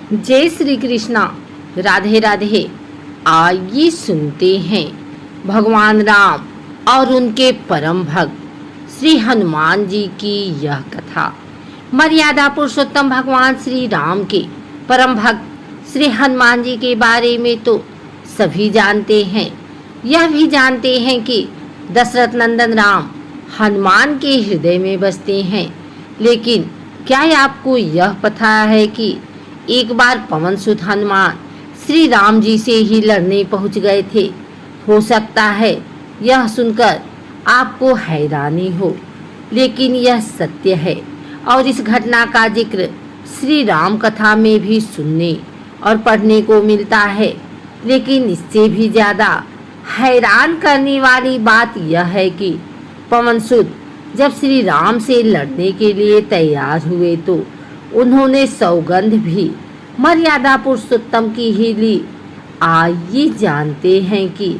जय श्री कृष्णा। राधे राधे। आइए सुनते हैं भगवान राम और उनके परम भक्त श्री हनुमान जी की यह कथा। मर्यादा पुरुषोत्तम भगवान श्री राम के परम भक्त श्री हनुमान जी के बारे में तो सभी जानते हैं। यह भी जानते हैं कि दशरथ नंदन राम हनुमान के हृदय में बसते हैं। लेकिन क्या आपको यह पता है कि एक बार पवन सुत हनुमान श्री राम जी से ही लड़ने पहुंच गए थे। हो सकता है यह सुनकर आपको हैरानी हो, लेकिन यह सत्य है और इस घटना का जिक्र श्री राम कथा में भी सुनने और पढ़ने को मिलता है। लेकिन इससे भी ज़्यादा हैरान करने वाली बात यह है कि पवन सुत जब श्री राम से लड़ने के लिए तैयार हुए तो उन्होंने सौगंध भी मर्यादा पुरुषोत्तम की ही ली। आइए जानते हैं कि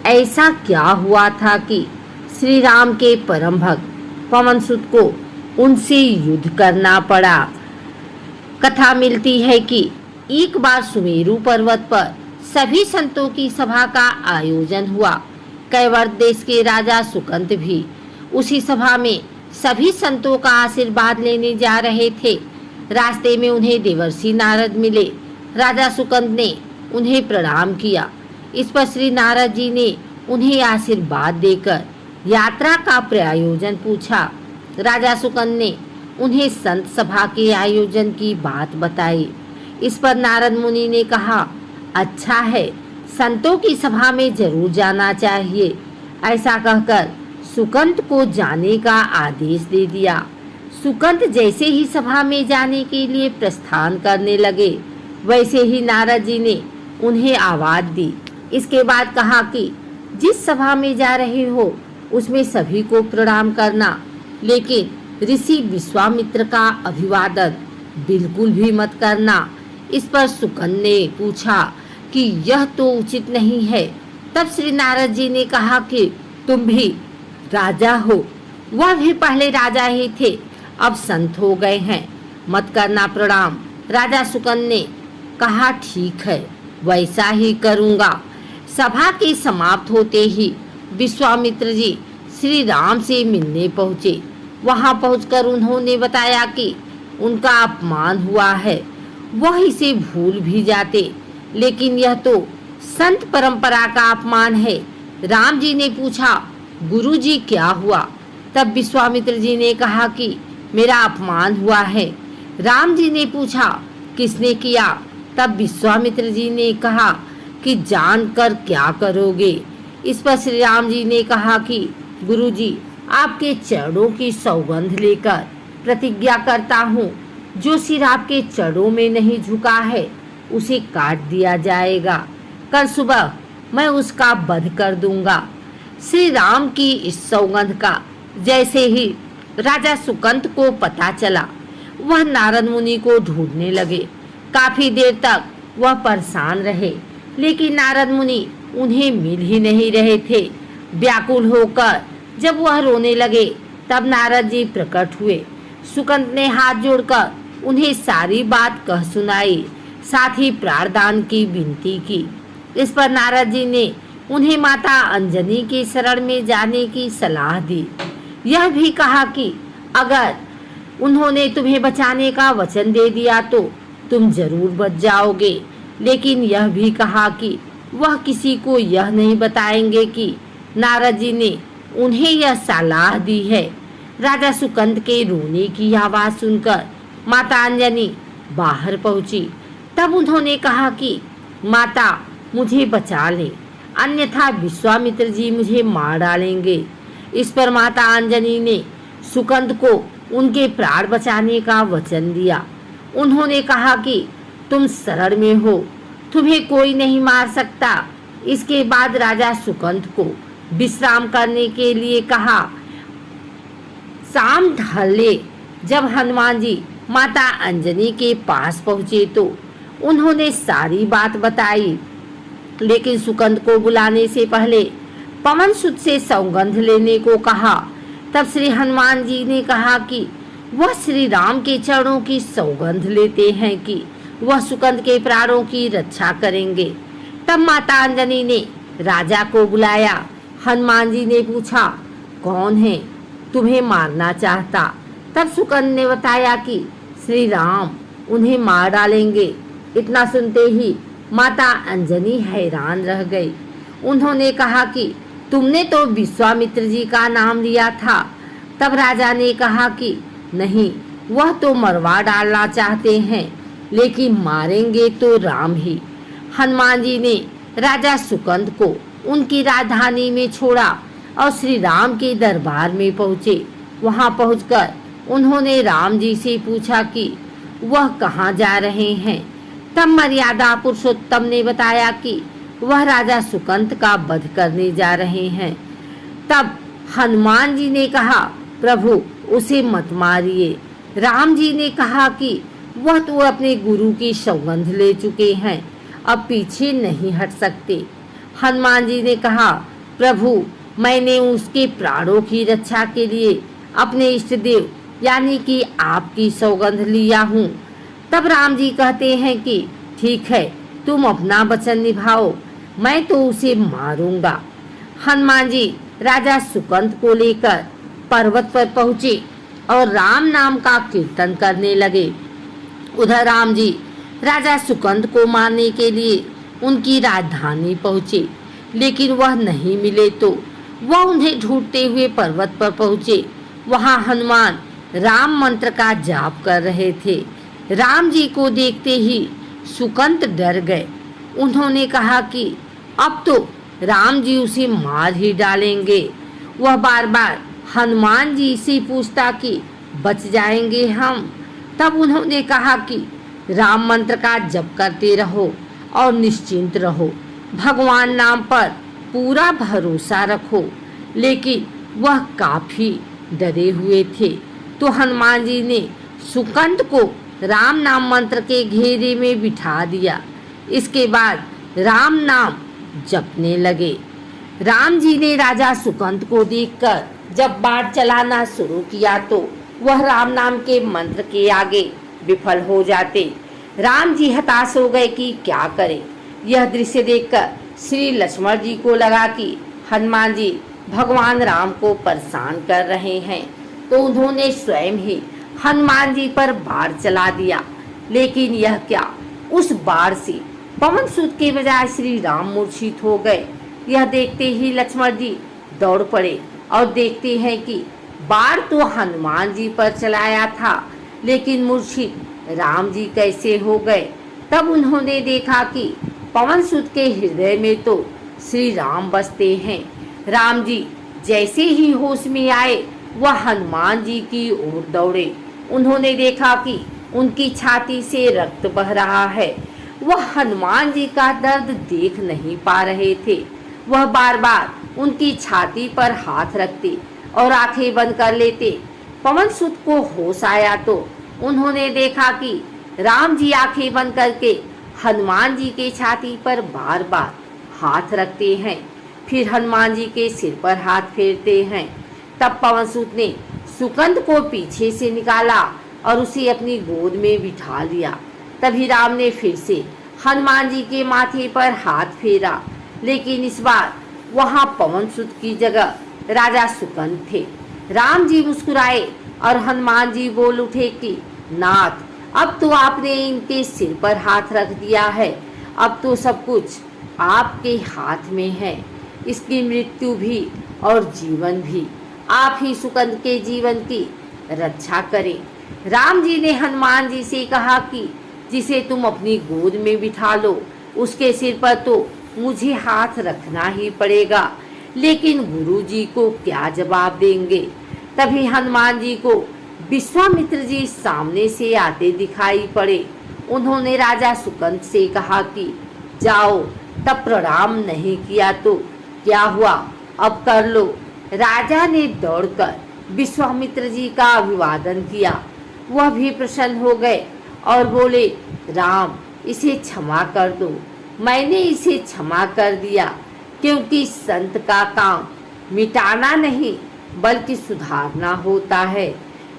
ऐसा क्या हुआ था कि श्री राम के परम भक्त पवन सुत को उनसे युद्ध करना पड़ा। कथा मिलती है कि एक बार सुमेरु पर्वत पर सभी संतों की सभा का आयोजन हुआ। कैवर्त देश के राजा सुकंत भी उसी सभा में सभी संतों का आशीर्वाद लेने जा रहे थे। रास्ते में उन्हें देवर्षि नारद मिले। राजा सुकंद ने उन्हें प्रणाम किया। इस पर श्री नारद जी ने उन्हें आशीर्वाद देकर यात्रा का प्रायोजन पूछा। राजा सुकंद ने उन्हें संत सभा के आयोजन की बात बताई। इस पर नारद मुनि ने कहा, अच्छा है, संतों की सभा में जरूर जाना चाहिए। ऐसा कहकर सुकंद को जाने का आदेश दे दिया। सुकंद जैसे ही सभा में जाने के लिए प्रस्थान करने लगे, वैसे ही नारद जी ने उन्हें आवाज दी। इसके बाद कहा कि जिस सभा में जा रहे हो उसमें सभी को प्रणाम करना, लेकिन ऋषि विश्वामित्र का अभिवादन बिल्कुल भी मत करना। इस पर सुकंद ने पूछा कि यह तो उचित नहीं है। तब श्री नारद जी ने कहा कि तुम भी राजा हो, वह भी पहले राजा ही थे, अब संत हो गए हैं, मत करना प्रणाम। राजा सुकंद ने कहा, ठीक है, वैसा ही करूँगा। सभा के समाप्त होते ही विश्वामित्र जी श्री राम से मिलने पहुँचे। वहाँ पहुंचकर उन्होंने बताया कि उनका अपमान हुआ है। वह इसे भूल भी जाते, लेकिन यह तो संत परंपरा का अपमान है। राम जी ने पूछा, गुरु जी क्या हुआ? तब विश्वामित्र जी ने कहा कि मेरा अपमान हुआ है। राम जी ने पूछा, किसने किया? तब विश्वामित्र जी ने कहा कि जानकर क्या करोगे? इस पर श्री राम जी ने कहा कि गुरु जी, आपके चरणों की सौगंध लेकर प्रतिज्ञा करता हूँ, जो सिर आपके चरणों में नहीं झुका है उसे काट दिया जाएगा। कल सुबह मैं उसका वध कर दूंगा। श्री राम की इस सौगंध का जैसे ही राजा सुकंत को पता चला, वह नारद मुनि को ढूंढने लगे। काफी देर तक वह परेशान रहे, लेकिन नारद मुनि उन्हें मिल ही नहीं रहे थे। व्याकुल होकर जब वह रोने लगे, तब नारद जी प्रकट हुए। सुकंत ने हाथ जोड़कर उन्हें सारी बात कह सुनाई, साथ ही प्राणदान की विनती की। इस पर नारद जी ने उन्हें माता अंजनी के शरण में जाने की सलाह दी। यह भी कहा कि अगर उन्होंने तुम्हें बचाने का वचन दे दिया तो तुम जरूर बच जाओगे, लेकिन यह भी कहा कि वह किसी को यह नहीं बताएंगे कि नारद जी ने उन्हें यह सलाह दी है। राजा सुकंद के रोने की आवाज़ सुनकर माता अंजनी बाहर पहुंची। तब उन्होंने कहा कि माता, मुझे बचा ले, अन्यथा विश्वामित्र जी मुझे मार डालेंगे। इस पर माता अंजनी ने सुकंद को उनके प्राण बचाने का वचन दिया। उन्होंने कहा कि तुम शरण में हो, तुम्हें कोई नहीं मार सकता। इसके बाद राजा सुकंद को विश्राम करने के लिए कहा। शाम ढले जब हनुमान जी माता अंजनी के पास पहुँचे तो उन्होंने सारी बात बताई, लेकिन सुकंद को बुलाने से पहले पवन सुत से सौगंध लेने को कहा। तब श्री हनुमान जी ने कहा कि वह श्री राम के चरणों की सौगंध लेते हैं कि वह सुकंद के प्राणों की रक्षा करेंगे। तब माता अंजनी ने राजा को बुलाया। हनुमान जी ने पूछा, कौन है तुम्हें मारना चाहता? तब सुकंद ने बताया कि श्री राम उन्हें मार डालेंगे। इतना सुनते ही माता अंजनी हैरान रह गई। उन्होंने कहा कि तुमने तो विश्वामित्र जी का नाम लिया था। तब राजा ने कहा कि नहीं, वह तो मरवा डालना चाहते हैं, लेकिन मारेंगे तो राम ही। हनुमान जी ने राजा सुकंद को उनकी राजधानी में छोड़ा और श्री राम के दरबार में पहुँचे। वहाँ पहुँचकर उन्होंने राम जी से पूछा कि वह कहाँ जा रहे हैं। तब मर्यादा पुरुषोत्तम ने बताया कि वह राजा सुकंद का वध करने जा रहे हैं। तब हनुमान जी ने कहा, प्रभु उसे मत मारिए। राम जी ने कहा कि वह तो अपने गुरु की सौगंध ले चुके हैं, अब पीछे नहीं हट सकते। हनुमान जी ने कहा, प्रभु मैंने उसके प्राणों की रक्षा के लिए अपने इष्ट देव यानी कि आपकी सौगंध लिया हूँ। तब राम जी कहते हैं कि ठीक है, तुम अपना वचन निभाओ, मैं तो उसे मारूंगा। हनुमान जी राजा सुकंद को लेकर पर्वत पर पहुँचे और राम नाम का कीर्तन करने लगे। उधर राम जी राजा सुकंद को मारने के लिए उनकी राजधानी पहुँचे, लेकिन वह नहीं मिले तो वह उन्हें ढूंढते हुए पर्वत पर पहुँचे। वहाँ हनुमान राम मंत्र का जाप कर रहे थे। राम जी को देखते ही सुकंद डर गए। उन्होंने कहा कि अब तो राम जी उसे मार ही डालेंगे। वह बार बार हनुमान जी से पूछता कि बच जाएंगे हम। तब उन्होंने कहा कि राम मंत्र का जप करते रहो और निश्चिंत रहो, भगवान नाम पर पूरा भरोसा रखो। लेकिन वह काफी डरे हुए थे, तो हनुमान जी ने सुकंद को राम नाम मंत्र के घेरे में बिठा दिया। इसके बाद राम नाम जपने लगे। राम जी ने राजा सुकंद को देखकर जब बाण चलाना शुरू किया तो वह राम नाम के मंत्र के आगे विफल हो जाते। राम जी हताश हो गए कि क्या करें। यह दृश्य देखकर श्री लक्ष्मण जी को लगा कि हनुमान जी भगवान राम को परेशान कर रहे हैं, तो उन्होंने स्वयं ही हनुमान जी पर बाण चला दिया। लेकिन यह क्या, उस बाण से पवन सुत के बजाय श्री राम मूर्छित हो गए। यह देखते ही लक्ष्मण जी दौड़ पड़े और देखते हैं कि बाण तो हनुमान जी पर चलाया था, लेकिन मूर्छित राम जी कैसे हो गए। तब उन्होंने देखा कि पवन सुत के हृदय में तो श्री राम बसते हैं। राम जी जैसे ही होश में आए वह हनुमान जी की ओर दौड़े। उन्होंने देखा कि उनकी छाती से रक्त बह रहा है। वह हनुमान जी का दर्द देख नहीं पा रहे थे। वह बार बार उनकी छाती पर हाथ रखते और आंखें बंद कर लेते। पवन सुत को होश आया तो उन्होंने देखा कि राम जी आंखें बंद करके हनुमान जी के छाती पर बार बार हाथ रखते हैं, फिर हनुमान जी के सिर पर हाथ फेरते हैं। तब पवन सुत ने सुकंद को पीछे से निकाला और उसे अपनी गोद में बिठा लिया। तभी राम ने फिर से हनुमान जी के माथे पर हाथ फेरा, लेकिन इस बार वहां पवन सुत की जगह राजा सुकंद थे। राम जी मुस्कुराए और हनुमान जी बोल उठे कि नाथ, अब तो आपने इनके सिर पर हाथ रख दिया है, अब तो सब कुछ आपके हाथ में है। इसकी मृत्यु भी और जीवन भी आप ही सुकंद के जीवन की रक्षा करें। राम जी ने हनुमान जी से कहा कि जिसे तुम अपनी गोद में बिठा लो उसके सिर पर तो मुझे हाथ रखना ही पड़ेगा, लेकिन गुरु जी को क्या जवाब देंगे। तभी हनुमान जी को विश्वामित्र जी सामने से आते दिखाई पड़े। उन्होंने राजा सुकंद से कहा कि जाओ, तब प्रणाम नहीं किया तो क्या हुआ, अब कर लो। राजा ने दौड़कर विश्वामित्र जी का अभिवादन किया। वह भी प्रसन्न हो गए और बोले, राम इसे क्षमा कर दो। मैंने इसे क्षमा कर दिया, क्योंकि संत का काम मिटाना नहीं बल्कि सुधारना होता है।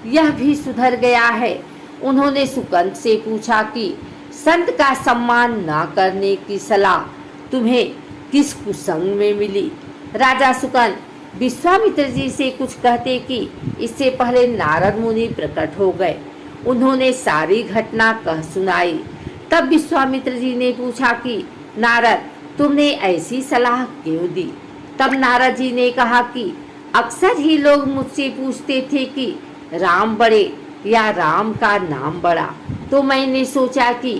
यह भी सुधर गया है। उन्होंने सुकंद से पूछा कि संत का सम्मान ना करने की सलाह तुम्हें किस कुसंग में मिली? राजा सुकन विश्वामित्र जी से कुछ कहते कि इससे पहले नारद मुनि प्रकट हो गए। उन्होंने सारी घटना कह सुनाई। तब विश्वामित्र जी ने पूछा कि नारद, तुमने ऐसी सलाह क्यों दी? तब नारद जी ने कहा कि अक्सर ही लोग मुझसे पूछते थे कि राम बड़े या राम का नाम बड़ा, तो मैंने सोचा कि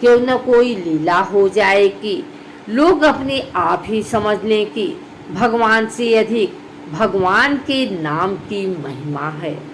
क्यों न कोई लीला हो जाए कि लोग अपने आप ही समझ लें कि भगवान से अधिक भगवान के नाम की महिमा है।